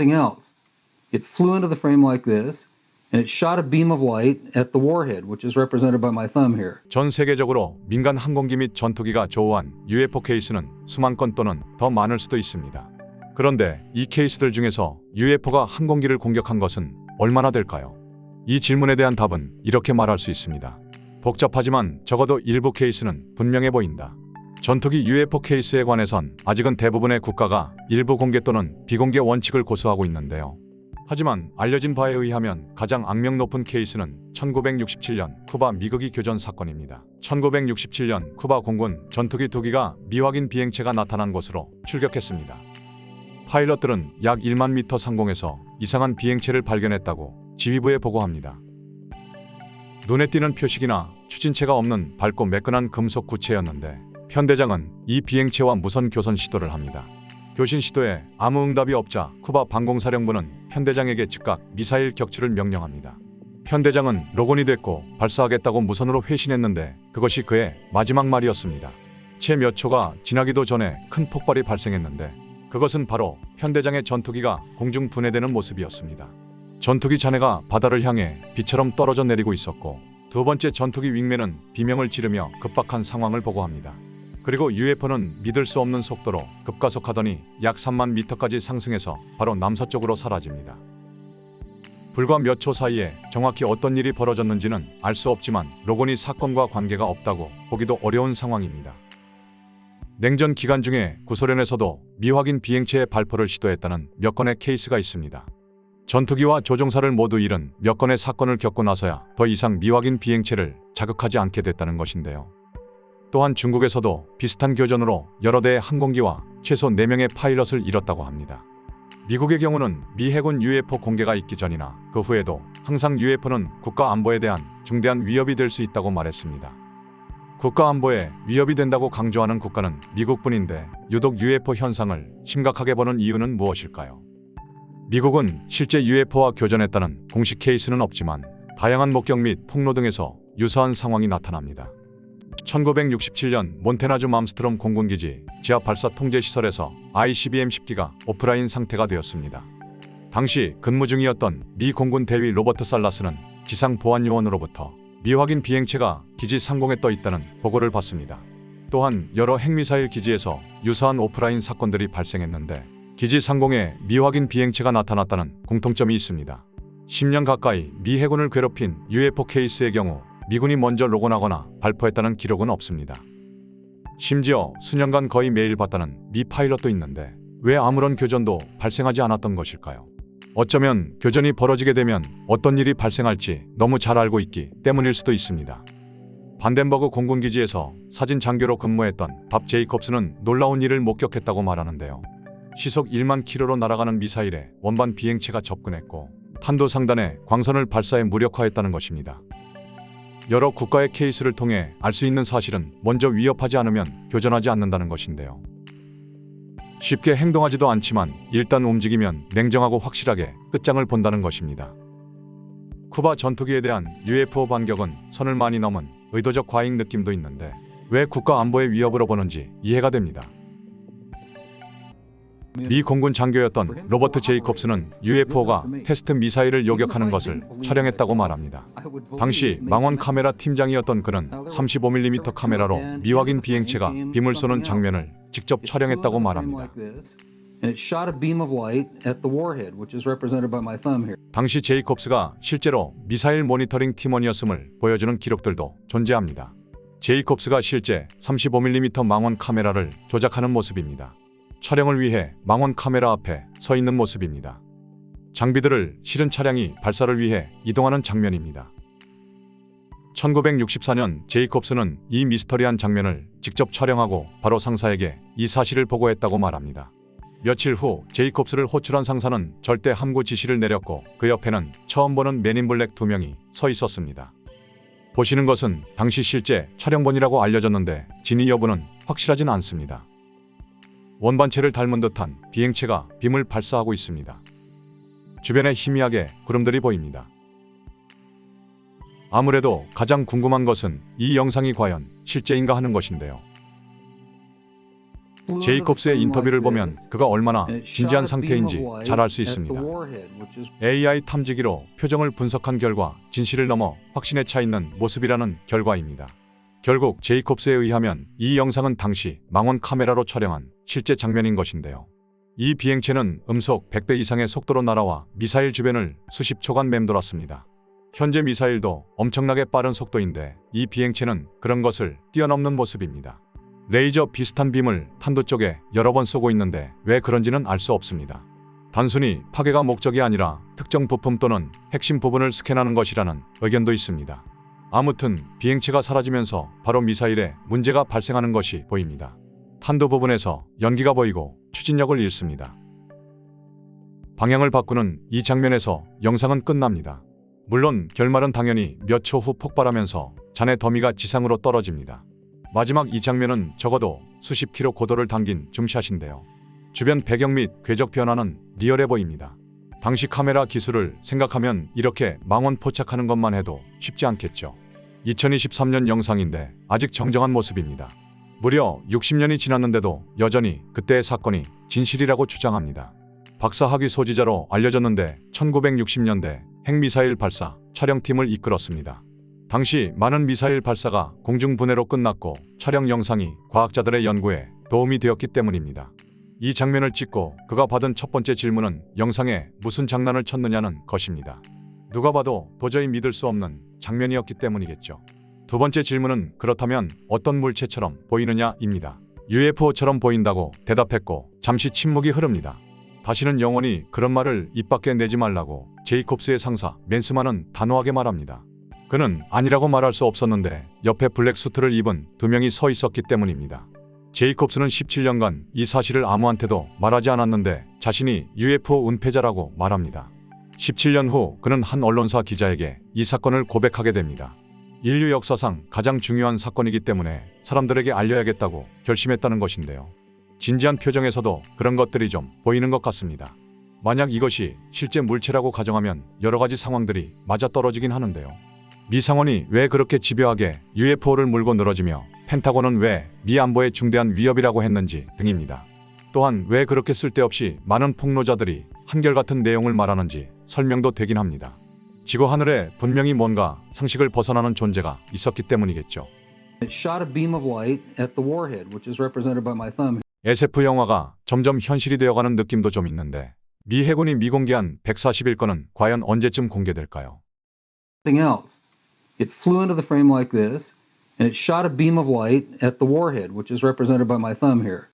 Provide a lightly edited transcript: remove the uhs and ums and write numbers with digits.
else. It flew into the frame like this, and it shot a beam of light at the warhead, which is represented by my thumb here. 전 세계적으로 민간 항공기 및 전투기가 조우한 UFO 케이스는 수만 건 또는 더 많을 수도 있습니다. 그런데 이 케이스들 중에서 UFO가 항공기를 공격한 것은 얼마나 될까요? 이 질문에 대한 답은 이렇게 말할 수 있습니다. 복잡하지만 적어도 일부 케이스는 분명해 보인다. 전투기 UFO 케이스에 관해선 아직은 대부분의 국가가 일부 공개 또는 비공개 원칙을 고수하고 있는데요. 하지만 알려진 바에 의하면 가장 악명 높은 케이스는 1967년 쿠바 미국이 교전 사건입니다. 1967년 쿠바 공군 전투기 2기가 미확인 비행체가 나타난 곳으로 출격했습니다. 파일럿들은 약 1만 미터 상공에서 이상한 비행체를 발견했다고 지휘부에 보고합니다. 눈에 띄는 표식이나 추진체가 없는 밝고 매끈한 금속 구체였는데 편대장은 이 비행체와 무선 교선 시도를 합니다. 교신 시도에 아무 응답이 없자 쿠바 방공사령부는 편대장에게 즉각 미사일 격추를 명령합니다. 편대장은 로건이 됐고 발사하겠다고 무선으로 회신했는데 그것이 그의 마지막 말이었습니다. 채 몇 초가 지나기도 전에 큰 폭발이 발생했는데 그것은 바로 편대장의 전투기가 공중 분해되는 모습이었습니다. 전투기 잔해가 바다를 향해 비처럼 떨어져 내리고 있었고 두 번째 전투기 윙맨은 비명을 지르며 급박한 상황을 보고합니다. 그리고 UFO는 믿을 수 없는 속도로 급가속하더니 약 3만 미터까지 상승해서 바로 남서쪽으로 사라집니다. 불과 몇 초 사이에 정확히 어떤 일이 벌어졌는지는 알 수 없지만 로건이 사건과 관계가 없다고 보기도 어려운 상황입니다. 냉전 기간 중에 구소련에서도 미확인 비행체의 발포를 시도했다는 몇 건의 케이스가 있습니다. 전투기와 조종사를 모두 잃은 몇 건의 사건을 겪고 나서야 더 이상 미확인 비행체를 자극하지 않게 됐다는 것인데요. 또한 중국에서도 비슷한 교전으로 여러 대의 항공기와 최소 4명의 파일럿을 잃었다고 합니다. 미국의 경우는 미 해군 UFO 공개가 있기 전이나 그 후에도 항상 UFO는 국가 안보에 대한 중대한 위협이 될 수 있다고 말했습니다. 국가 안보에 위협이 된다고 강조하는 국가는 미국뿐인데 유독 UFO 현상을 심각하게 보는 이유는 무엇일까요? 미국은 실제 UFO와 교전했다는 공식 케이스는 없지만 다양한 목격 및 폭로 등에서 유사한 상황이 나타납니다. 1967년 몬태나주 맘스트롬 공군기지 지하 발사 통제 시설에서 ICBM-10기가 오프라인 상태가 되었습니다. 당시 근무 중이었던 미 공군 대위 로버트 살라스는 지상 보안 요원으로부터 미확인 비행체가 기지 상공에 떠 있다는 보고를 받습니다. 또한 여러 핵미사일 기지에서 유사한 오프라인 사건들이 발생했는데 기지 상공에 미확인 비행체가 나타났다는 공통점이 있습니다. 10년 가까이 미 해군을 괴롭힌 UFO 케이스의 경우 미군이 먼저 로건하거나 발포했다는 기록은 없습니다. 심지어 수년간 거의 매일 봤다는 미 파일럿도 있는데 왜 아무런 교전도 발생하지 않았던 것일까요? 어쩌면 교전이 벌어지게 되면 어떤 일이 발생할지 너무 잘 알고 있기 때문일 수도 있습니다. 반덴버그 공군기지에서 사진 장교로 근무했던 밥 제이콥스는 놀라운 일을 목격했다고 말하는데요. 시속 1만 킬로로 날아가는 미사일에 원반 비행체가 접근했고 탄도 상단에 광선을 발사해 무력화했다는 것입니다. 여러 국가의 케이스를 통해 알 수 있는 사실은 먼저 위협하지 않으면 교전하지 않는다는 것인데요. 쉽게 행동하지도 않지만 일단 움직이면 냉정하고 확실하게 끝장을 본다는 것입니다. 쿠바 전투기에 대한 UFO 반격은 선을 많이 넘은 의도적 과잉 느낌도 있는데 왜 국가 안보의 위협으로 보는지 이해가 됩니다. 미 공군 장교였던 로버트 제이콥스는 UFO가 테스트 미사일을 요격하는 것을 촬영했다고 말합니다. 당시 망원 카메라 팀장이었던 그는 35mm 카메라로 미확인 비행체가 빔을 쏘는 장면을 직접 촬영했다고 말합니다. 당시 제이콥스가 실제로 미사일 모니터링 팀원이었음을 보여주는 기록들도 존재합니다. 제이콥스가 실제 35mm 망원 카메라를 조작하는 모습입니다. 촬영을 위해 망원 카메라 앞에 서 있는 모습입니다. 장비들을 실은 차량이 발사를 위해 이동하는 장면입니다. 1964년 제이콥스는 이 미스터리한 장면을 직접 촬영하고 바로 상사에게 이 사실을 보고했다고 말합니다. 며칠 후 제이콥스를 호출한 상사는 절대 함구 지시를 내렸고 그 옆에는 처음 보는 맨인블랙 2명이 서 있었습니다. 보시는 것은 당시 실제 촬영본이라고 알려졌는데 진위 여부는 확실하진 않습니다. 원반체를 닮은 듯한 비행체가 빔을 발사하고 있습니다. 주변에 희미하게 구름들이 보입니다. 아무래도 가장 궁금한 것은 이 영상이 과연 실제인가 하는 것인데요. 제이콥스의 인터뷰를 보면 그가 얼마나 진지한 상태인지 잘 알 수 있습니다. AI 탐지기로 표정을 분석한 결과 진실을 넘어 확신에 차 있는 모습이라는 결과입니다. 결국 제이콥스에 의하면 이 영상은 당시 망원 카메라로 촬영한 실제 장면인 것인데요. 이 비행체는 음속 100배 이상의 속도로 날아와 미사일 주변을 수십 초간 맴돌았습니다. 현재 미사일도 엄청나게 빠른 속도인데 이 비행체는 그런 것을 뛰어넘는 모습입니다. 레이저 비슷한 빔을 탄도 쪽에 여러 번 쏘고 있는데 왜 그런지는 알 수 없습니다. 단순히 파괴가 목적이 아니라 특정 부품 또는 핵심 부분을 스캔하는 것이라는 의견도 있습니다. 아무튼 비행체가 사라지면서 바로 미사일에 문제가 발생하는 것이 보입니다. 탄도 부분에서 연기가 보이고 추진력을 잃습니다. 방향을 바꾸는 이 장면에서 영상은 끝납니다. 물론 결말은 당연히 몇 초 후 폭발하면서 잔해 더미가 지상으로 떨어집니다. 마지막 이 장면은 적어도 수십 킬로 고도를 당긴 줌샷인데요. 주변 배경 및 궤적 변화는 리얼해 보입니다. 당시 카메라 기술을 생각하면 이렇게 망원 포착하는 것만 해도 쉽지 않겠죠. 2023년 영상인데 아직 정정한 모습입니다. 무려 60년이 지났는데도 여전히 그때의 사건이 진실이라고 주장합니다. 박사학위 소지자로 알려졌는데 1960년대 핵미사일 발사 촬영팀을 이끌었습니다. 당시 많은 미사일 발사가 공중분해로 끝났고 촬영 영상이 과학자들의 연구에 도움이 되었기 때문입니다. 이 장면을 찍고 그가 받은 첫 번째 질문은 영상에 무슨 장난을 쳤느냐는 것입니다. 누가 봐도 도저히 믿을 수 없는 장면이었기 때문이겠죠. 두 번째 질문은 그렇다면 어떤 물체처럼 보이느냐입니다. UFO처럼 보인다고 대답했고 잠시 침묵이 흐릅니다. 다시는 영원히 그런 말을 입 밖에 내지 말라고 제이콥스의 상사 맨스만은 단호하게 말합니다. 그는 아니라고 말할 수 없었는데 옆에 블랙 수트를 입은 두 명이 서 있었기 때문입니다. 제이콥스는 17년간 이 사실을 아무한테도 말하지 않았는데 자신이 UFO 은폐자라고 말합니다. 17년 후 그는 한 언론사 기자에게 이 사건을 고백하게 됩니다. 인류 역사상 가장 중요한 사건이기 때문에 사람들에게 알려야겠다고 결심했다는 것인데요. 진지한 표정에서도 그런 것들이 좀 보이는 것 같습니다. 만약 이것이 실제 물체라고 가정하면 여러 가지 상황들이 맞아떨어지긴 하는데요. 미 상원이 왜 그렇게 집요하게 UFO를 물고 늘어지며 펜타곤은 왜 미 안보에 중대한 위협이라고 했는지 등입니다. 또한 왜 그렇게 쓸데없이 많은 폭로자들이 한결같은 내용을 말하는지 설명도 되긴 합니다. 지구 하늘에 분명히 뭔가 상식을 벗어나는 존재가 있었기 때문이겠죠. It shot a beam of light at the warhead, which is represented by my thumb. SF 영화가 점점 현실이 되어가는 느낌도 좀 있는데 미 해군이 미공개한 141건은 과연 언제쯤 공개될까요? Something else. It flew into the frame like this, and it shot a beam of light at the warhead, which is represented by my thumb here.